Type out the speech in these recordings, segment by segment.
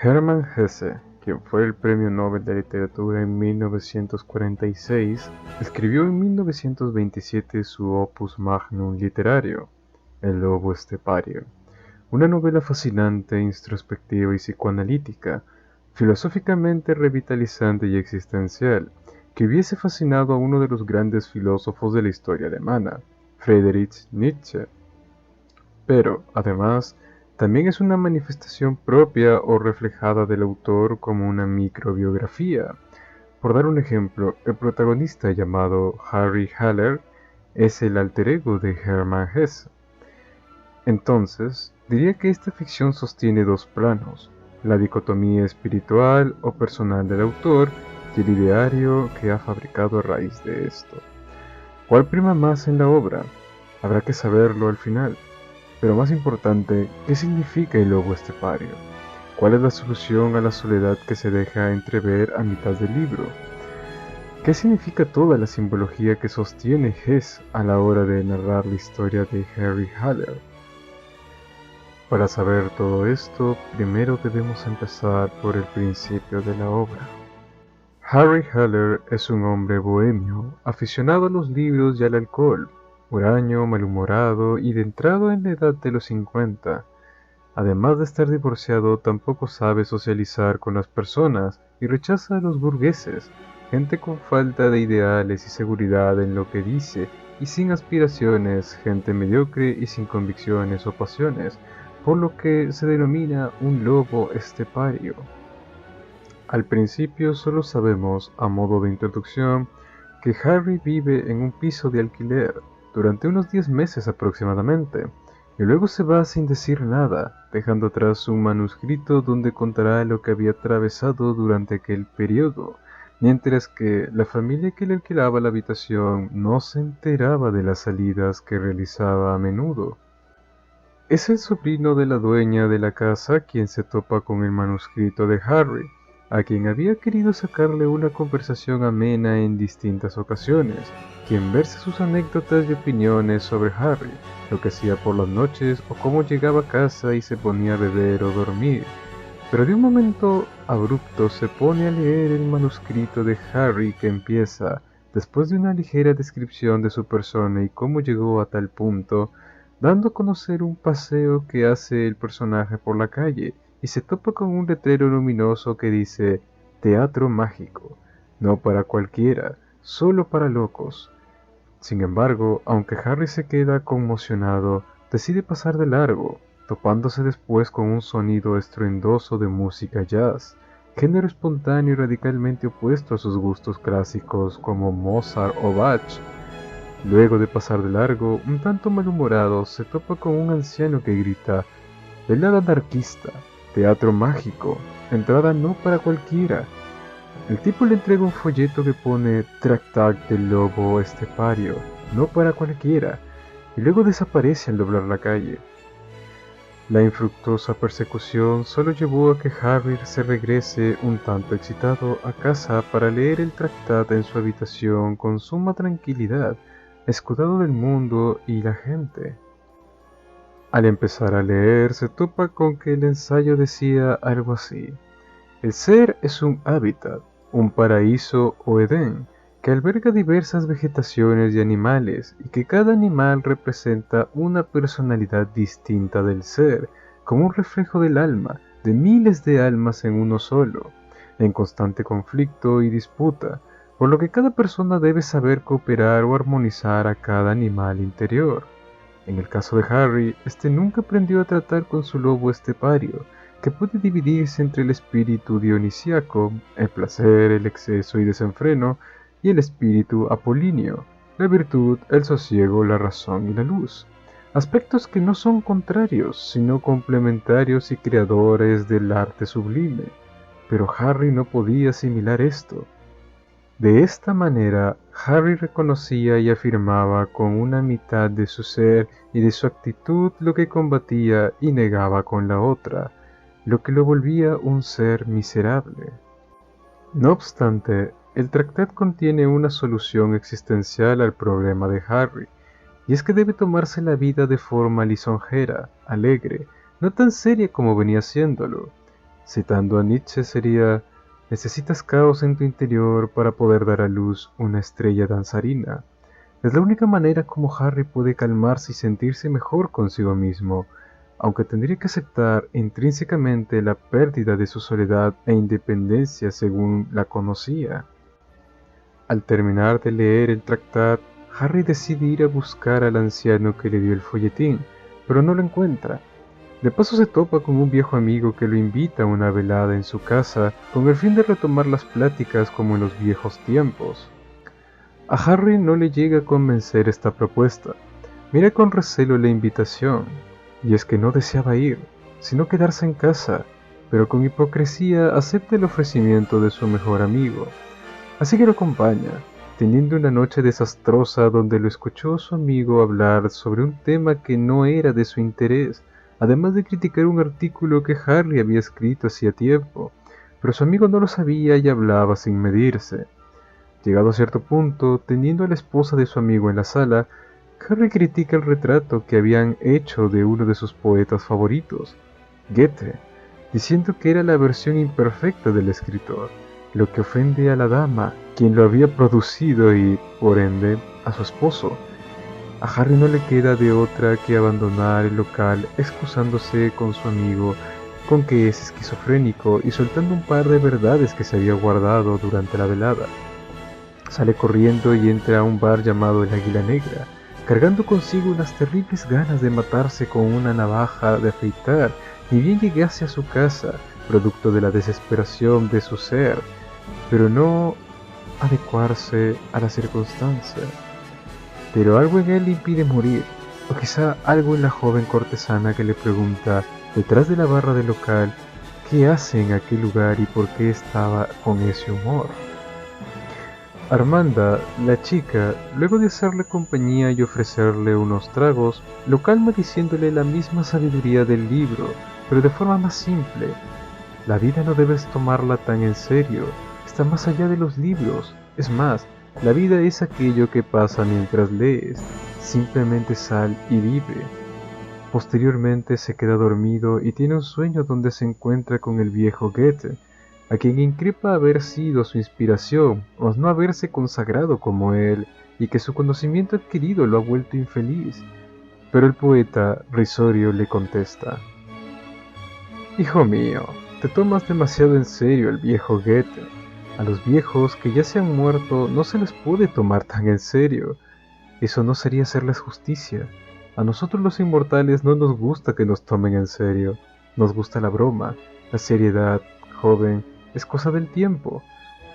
Hermann Hesse, quien fue el Premio Nobel de Literatura en 1946, escribió en 1927 su opus magnum literario, El lobo estepario, una novela fascinante, introspectiva y psicoanalítica, filosóficamente revitalizante y existencial, que hubiese fascinado a uno de los grandes filósofos de la historia alemana, Friedrich Nietzsche. Pero, además, también es una manifestación propia o reflejada del autor como una microbiografía. Por dar un ejemplo, el protagonista llamado Harry Haller es el alter ego de Hermann Hesse. Entonces, diría que esta ficción sostiene dos planos, la dicotomía espiritual o personal del autor y el ideario que ha fabricado a raíz de esto. ¿Cuál prima más en la obra? Habrá que saberlo al final. Pero más importante, ¿qué significa el lobo estepario? ¿Cuál es la solución a la soledad que se deja entrever a mitad del libro? ¿Qué significa toda la simbología que sostiene Hess a la hora de narrar la historia de Harry Haller? Para saber todo esto, primero debemos empezar por el principio de la obra. Harry Haller es un hombre bohemio, aficionado a los libros y al alcohol, huraño, malhumorado y de entrado en la edad de los 50. Además de estar divorciado, tampoco sabe socializar con las personas y rechaza a los burgueses, gente con falta de ideales y seguridad en lo que dice y sin aspiraciones, gente mediocre y sin convicciones o pasiones, por lo que se denomina un lobo estepario. Al principio solo sabemos, a modo de introducción, que Harry vive en un piso de alquiler durante unos 10 meses aproximadamente, y luego se va sin decir nada, dejando atrás un manuscrito donde contará lo que había atravesado durante aquel periodo, mientras que la familia que le alquilaba la habitación no se enteraba de las salidas que realizaba a menudo. Es el sobrino de la dueña de la casa quien se topa con el manuscrito de Harry, a quien había querido sacarle una conversación amena en distintas ocasiones, quien versa sus anécdotas y opiniones sobre Harry, lo que hacía por las noches o cómo llegaba a casa y se ponía a beber o dormir. Pero de un momento abrupto se pone a leer el manuscrito de Harry que empieza, después de una ligera descripción de su persona y cómo llegó a tal punto, dando a conocer un paseo que hace el personaje por la calle y se topa con un letrero luminoso que dice Teatro Mágico, no para cualquiera, solo para locos. Sin embargo, aunque Harry se queda conmocionado, decide pasar de largo, topándose después con un sonido estruendoso de música jazz, género espontáneo y radicalmente opuesto a sus gustos clásicos como Mozart o Bach. Luego de pasar de largo, un tanto malhumorado, se topa con un anciano que grita, velada anarquista, teatro mágico, entrada no para cualquiera. El tipo le entrega un folleto que pone Tractat del lobo estepario, no para cualquiera, y luego desaparece al doblar la calle. La infructuosa persecución solo llevó a que Harry se regrese un tanto excitado a casa para leer el tratado en su habitación con suma tranquilidad, escudado del mundo y la gente. Al empezar a leer se topa con que el ensayo decía algo así: el ser es un hábitat, un paraíso o Edén, que alberga diversas vegetaciones y animales, y que cada animal representa una personalidad distinta del ser, como un reflejo del alma, de miles de almas en uno solo, en constante conflicto y disputa, por lo que cada persona debe saber cooperar o armonizar a cada animal interior. En el caso de Harry, este nunca aprendió a tratar con su lobo estepario, que puede dividirse entre el espíritu dionisíaco, el placer, el exceso y desenfreno, y el espíritu apolíneo, la virtud, el sosiego, la razón y la luz. Aspectos que no son contrarios, sino complementarios y creadores del arte sublime. Pero Harry no podía asimilar esto. De esta manera, Harry reconocía y afirmaba con una mitad de su ser y de su actitud lo que combatía y negaba con la otra, lo que lo volvía un ser miserable. No obstante, el tratado contiene una solución existencial al problema de Harry, y es que debe tomarse la vida de forma lisonjera, alegre, no tan seria como venía haciéndolo. Citando a Nietzsche sería: necesitas caos en tu interior para poder dar a luz una estrella danzarina. Es la única manera como Harry puede calmarse y sentirse mejor consigo mismo, aunque tendría que aceptar intrínsecamente la pérdida de su soledad e independencia según la conocía. Al terminar de leer el tratado, Harry decide ir a buscar al anciano que le dio el folletín, pero no lo encuentra. De paso se topa con un viejo amigo que lo invita a una velada en su casa con el fin de retomar las pláticas como en los viejos tiempos. A Harry no le llega a convencer esta propuesta. Mira con recelo la invitación, y es que no deseaba ir, sino quedarse en casa, pero con hipocresía acepta el ofrecimiento de su mejor amigo. Así que lo acompaña, teniendo una noche desastrosa donde lo escuchó su amigo hablar sobre un tema que no era de su interés, además de criticar un artículo que Harry había escrito hacía tiempo, pero su amigo no lo sabía y hablaba sin medirse. Llegado a cierto punto, teniendo a la esposa de su amigo en la sala, Harry critica el retrato que habían hecho de uno de sus poetas favoritos, Goethe, diciendo que era la versión imperfecta del escritor, lo que ofende a la dama, quien lo había producido y, por ende, a su esposo. A Harry no le queda de otra que abandonar el local excusándose con su amigo con que es esquizofrénico y soltando un par de verdades que se había guardado durante la velada. Sale corriendo y entra a un bar llamado el Águila Negra, cargando consigo unas terribles ganas de matarse con una navaja de afeitar, ni bien llegase a su casa, producto de la desesperación de su ser, pero no adecuarse a la circunstancia. Pero algo en él le impide morir, o quizá algo en la joven cortesana que le pregunta, detrás de la barra del local, qué hace en aquel lugar y por qué estaba con ese humor. Armanda, la chica, luego de hacerle compañía y ofrecerle unos tragos, lo calma diciéndole la misma sabiduría del libro, pero de forma más simple. La vida no debes tomarla tan en serio, está más allá de los libros. Es más, la vida es aquello que pasa mientras lees, simplemente sal y vive. Posteriormente se queda dormido y tiene un sueño donde se encuentra con el viejo Goethe, a quien increpa haber sido su inspiración, mas no haberse consagrado como él, y que su conocimiento adquirido lo ha vuelto infeliz. Pero el poeta, risorio, le contesta: Hijo mío, te tomas demasiado en serio el viejo Goethe. A los viejos que ya se han muerto no se les puede tomar tan en serio. Eso no sería hacerles justicia. A nosotros los inmortales no nos gusta que nos tomen en serio. Nos gusta la broma. La seriedad, joven, es cosa del tiempo.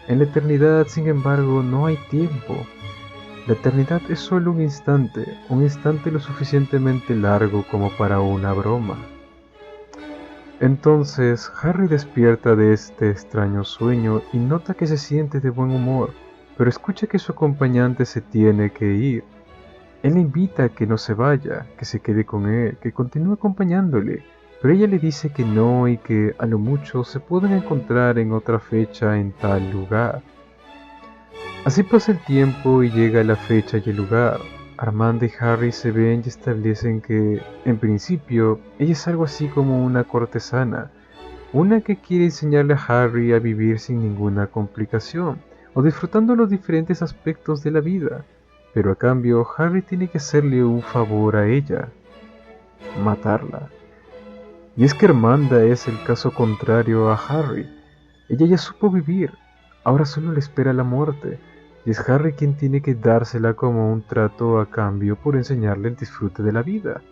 En la eternidad, sin embargo, no hay tiempo. La eternidad es solo un instante lo suficientemente largo como para una broma. Entonces Harry despierta de este extraño sueño y nota que se siente de buen humor, pero escucha que su acompañante se tiene que ir. Él le invita a que no se vaya, que se quede con él, que continúe acompañándole, pero ella le dice que no y que a lo mucho se pueden encontrar en otra fecha en tal lugar. Así pasa el tiempo y llega la fecha y el lugar. Armanda y Harry se ven y establecen que, en principio, ella es algo así como una cortesana, una que quiere enseñarle a Harry a vivir sin ninguna complicación, o disfrutando los diferentes aspectos de la vida. Pero a cambio, Harry tiene que hacerle un favor a ella: matarla. Y es que Armanda es el caso contrario a Harry. Ella ya supo vivir, ahora solo le espera la muerte, y es Harry quien tiene que dársela como un trato a cambio por enseñarle el disfrute de la vida.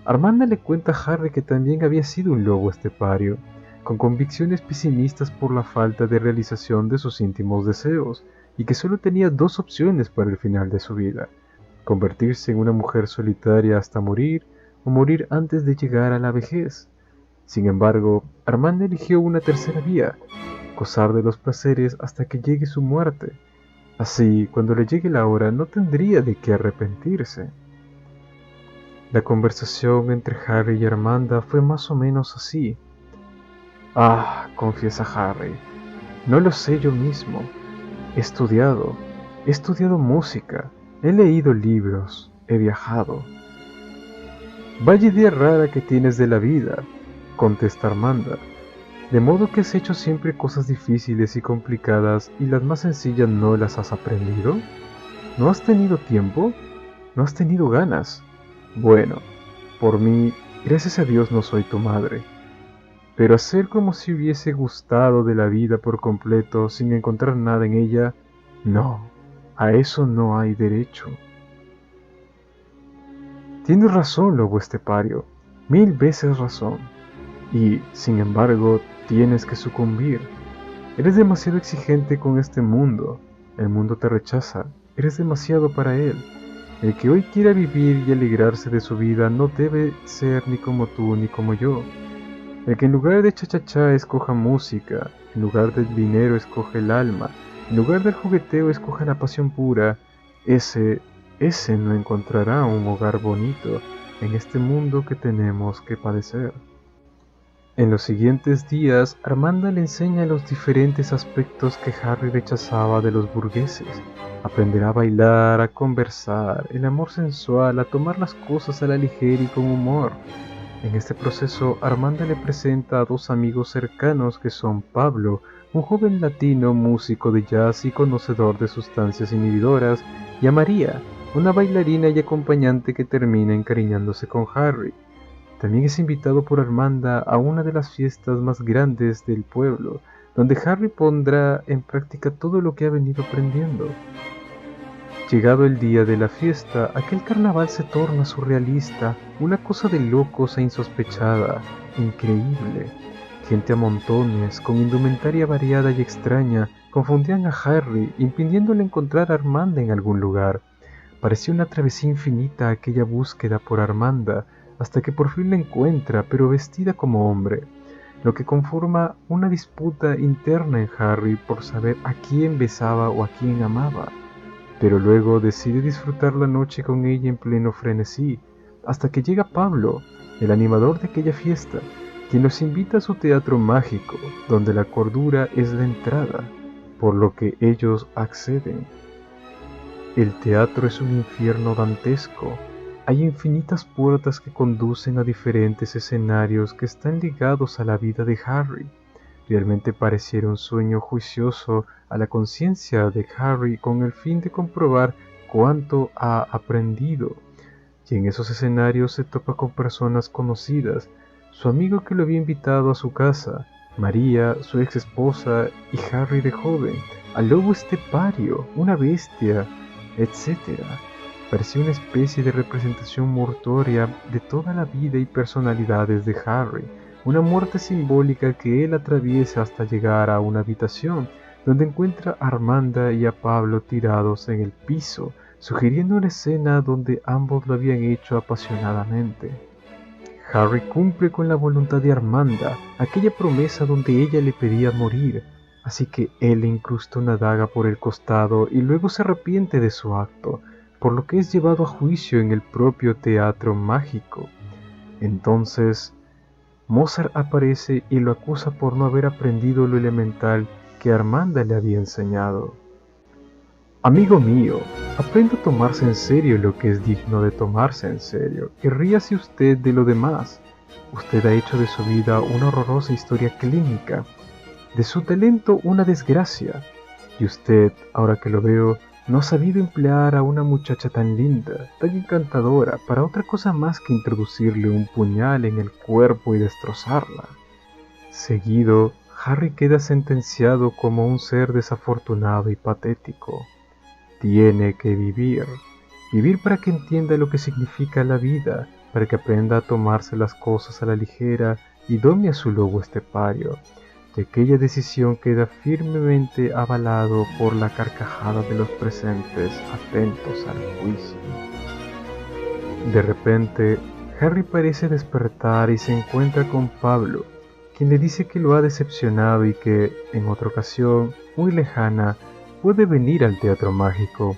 Armanda le cuenta a Harry que también había sido un lobo estepario, con convicciones pesimistas por la falta de realización de sus íntimos deseos, y que solo tenía dos opciones para el final de su vida: convertirse en una mujer solitaria hasta morir, o morir antes de llegar a la vejez. Sin embargo, Armanda eligió una tercera vía: gozar de los placeres hasta que llegue su muerte. Así, cuando le llegue la hora, no tendría de qué arrepentirse. La conversación entre Harry y Armanda fue más o menos así. Confiesa Harry, no lo sé yo mismo. He estudiado música, he leído libros, he viajado. Vaya idea rara que tienes de la vida, contesta Armanda. ¿De modo que has hecho siempre cosas difíciles y complicadas y las más sencillas no las has aprendido? ¿No has tenido tiempo? ¿No has tenido ganas? Bueno, por mí, gracias a Dios no soy tu madre. Pero hacer como si hubiese gustado de la vida por completo sin encontrar nada en ella, no, a eso no hay derecho. Tienes razón, lobo estepario, 1000 veces razón. Y, sin embargo, tienes que sucumbir. Eres demasiado exigente con este mundo. El mundo te rechaza. Eres demasiado para él. El que hoy quiera vivir y alegrarse de su vida no debe ser ni como tú ni como yo. El que en lugar de cha-cha-cha escoja música, en lugar del dinero escoge el alma, en lugar del jugueteo escoja la pasión pura, ese, ese no encontrará un hogar bonito en este mundo que tenemos que padecer. En los siguientes días, Armanda le enseña los diferentes aspectos que Harry rechazaba de los burgueses. Aprenderá a bailar, a conversar, el amor sensual, a tomar las cosas a la ligera y con humor. En este proceso, Armanda le presenta a dos amigos cercanos que son Pablo, un joven latino músico de jazz y conocedor de sustancias inhibidoras, y a María, una bailarina y acompañante que termina encariñándose con Harry. También es invitado por Armanda a una de las fiestas más grandes del pueblo, donde Harry pondrá en práctica todo lo que ha venido aprendiendo. Llegado el día de la fiesta, aquel carnaval se torna surrealista, una cosa de locos e insospechada, increíble. Gente a montones, con indumentaria variada y extraña, confundían a Harry, impidiéndole encontrar a Armanda en algún lugar. Parecía una travesía infinita aquella búsqueda por Armanda, hasta que por fin la encuentra, pero vestida como hombre, lo que conforma una disputa interna en Harry por saber a quién besaba o a quién amaba. Pero luego decide disfrutar la noche con ella en pleno frenesí, hasta que llega Pablo, el animador de aquella fiesta, quien los invita a su teatro mágico, donde la cordura es la entrada, por lo que ellos acceden. El teatro es un infierno dantesco. Hay infinitas puertas que conducen a diferentes escenarios que están ligados a la vida de Harry. Realmente pareciera un sueño juicioso a la conciencia de Harry con el fin de comprobar cuánto ha aprendido. Y en esos escenarios se topa con personas conocidas, su amigo que lo había invitado a su casa, María, su ex esposa y Harry de joven, al lobo estepario, una bestia, etc. Parecía una especie de representación mortuoria de toda la vida y personalidades de Harry, una muerte simbólica que él atraviesa hasta llegar a una habitación, donde encuentra a Armanda y a Pablo tirados en el piso, sugiriendo una escena donde ambos lo habían hecho apasionadamente. Harry cumple con la voluntad de Armanda, aquella promesa donde ella le pedía morir, así que él le incrusta una daga por el costado y luego se arrepiente de su acto, por lo que es llevado a juicio en el propio teatro mágico. Entonces, Mozart aparece y lo acusa por no haber aprendido lo elemental que Armanda le había enseñado. Amigo mío, aprenda a tomarse en serio lo que es digno de tomarse en serio, y ríase usted de lo demás. Usted ha hecho de su vida una horrorosa historia clínica, de su talento una desgracia, y usted, ahora que lo veo, no ha sabido emplear a una muchacha tan linda, tan encantadora, para otra cosa más que introducirle un puñal en el cuerpo y destrozarla. Seguido, Harry queda sentenciado como un ser desafortunado y patético. Tiene que vivir. Vivir para que entienda lo que significa la vida, para que aprenda a tomarse las cosas a la ligera y dome a su lobo estepario. Y aquella decisión queda firmemente avalado por la carcajada de los presentes atentos al juicio. De repente, Harry parece despertar y se encuentra con Pablo, quien le dice que lo ha decepcionado y que, en otra ocasión, muy lejana, puede venir al teatro mágico,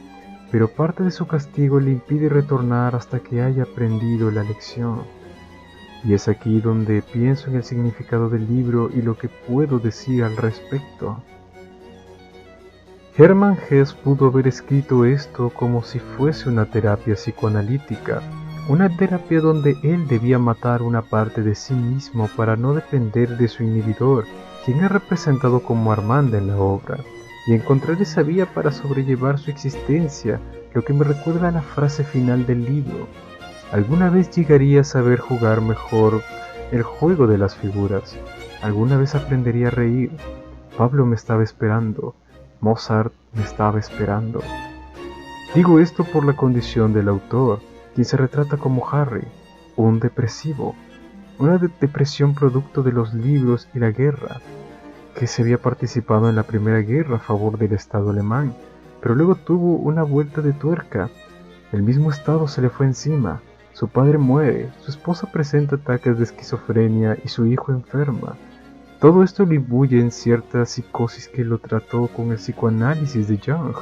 pero parte de su castigo le impide retornar hasta que haya aprendido la lección. Y es aquí donde pienso en el significado del libro y lo que puedo decir al respecto. Hermann Hesse pudo haber escrito esto como si fuese una terapia psicoanalítica, una terapia donde él debía matar una parte de sí mismo para no depender de su inhibidor, quien es representado como Armanda en la obra, y encontrar esa vía para sobrellevar su existencia, lo que me recuerda a la frase final del libro. Alguna vez llegaría a saber jugar mejor el juego de las figuras, alguna vez aprendería a reír. Pablo me estaba esperando, Mozart me estaba esperando. Digo esto por la condición del autor, quien se retrata como Harry, un depresivo, una depresión producto de los libros y la guerra, que se había participado en la Primera Guerra a favor del Estado alemán, pero luego tuvo una vuelta de tuerca. El mismo Estado se le fue encima, su padre muere, su esposa presenta ataques de esquizofrenia y su hijo enferma. Todo esto lo imbuye en cierta psicosis que lo trató con el psicoanálisis de Jung.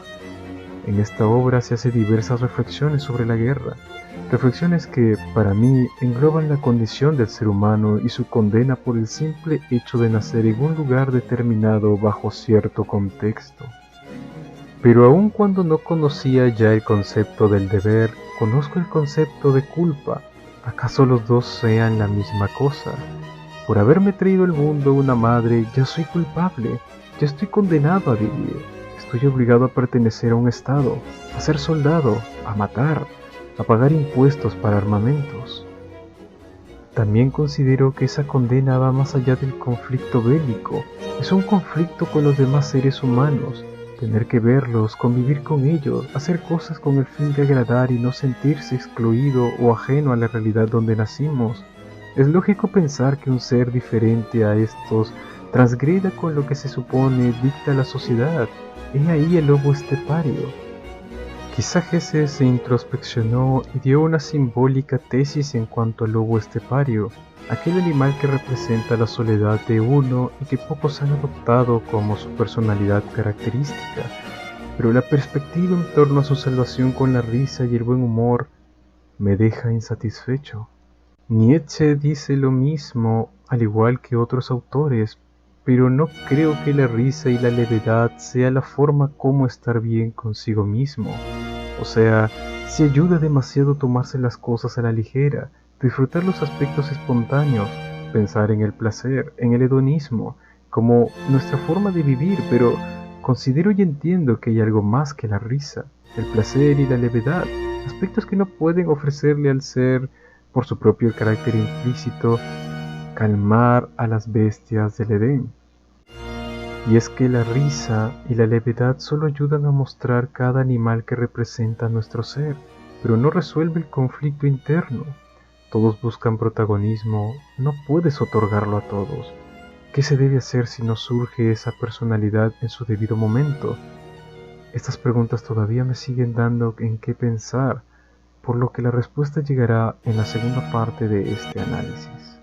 En esta obra se hace diversas reflexiones sobre la guerra, reflexiones que, para mí, engloban la condición del ser humano y su condena por el simple hecho de nacer en un lugar determinado bajo cierto contexto. Pero aun cuando no conocía ya el concepto del deber, conozco el concepto de culpa. ¿Acaso los dos sean la misma cosa? Por haberme traído al mundo una madre, ya soy culpable, ya estoy condenado a vivir, estoy obligado a pertenecer a un estado, a ser soldado, a matar, a pagar impuestos para armamentos. También considero que esa condena va más allá del conflicto bélico, es un conflicto con los demás seres humanos, tener que verlos, convivir con ellos, hacer cosas con el fin de agradar y no sentirse excluido o ajeno a la realidad donde nacimos. Es lógico pensar que un ser diferente a estos transgreda con lo que se supone dicta la sociedad. He ahí el lobo estepario. Quizá Hesse se introspeccionó y dio una simbólica tesis en cuanto al lobo estepario, aquel animal que representa la soledad de uno y que pocos han adoptado como su personalidad característica, pero la perspectiva en torno a su salvación con la risa y el buen humor me deja insatisfecho. Nietzsche dice lo mismo, al igual que otros autores, pero no creo que la risa y la levedad sea la forma como estar bien consigo mismo. O sea, si ayuda demasiado tomarse las cosas a la ligera, disfrutar los aspectos espontáneos, pensar en el placer, en el hedonismo, como nuestra forma de vivir, pero considero y entiendo que hay algo más que la risa, el placer y la levedad, aspectos que no pueden ofrecerle al ser, por su propio carácter implícito, calmar a las bestias del Edén. Y es que la risa y la levedad solo ayudan a mostrar cada animal que representa nuestro ser, pero no resuelve el conflicto interno. Todos buscan protagonismo, no puedes otorgarlo a todos. ¿Qué se debe hacer si no surge esa personalidad en su debido momento? Estas preguntas todavía me siguen dando en qué pensar, por lo que la respuesta llegará en la segunda parte de este análisis.